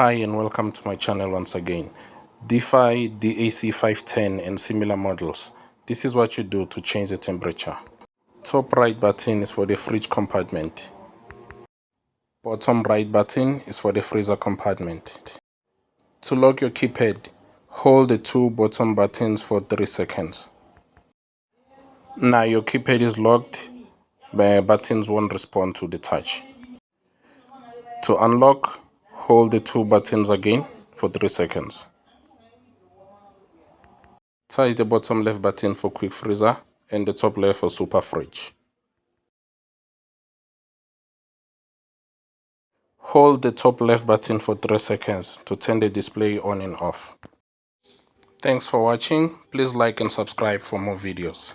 Hi and welcome to my channel once again. DeFi, DAC510 and similar models. This is what you do to change the temperature. Top right button is for the fridge compartment. Bottom right button is for the freezer compartment. To lock your keypad, hold the two bottom buttons for 3 seconds. Now your keypad is locked, but buttons won't respond to the touch. To unlock, hold the two buttons again for 3 seconds. Touch the bottom left button for quick freezer and the top left for super fridge. Hold the top left button for 3 seconds to turn the display on and off. Thanks for watching. Please like and subscribe for more videos.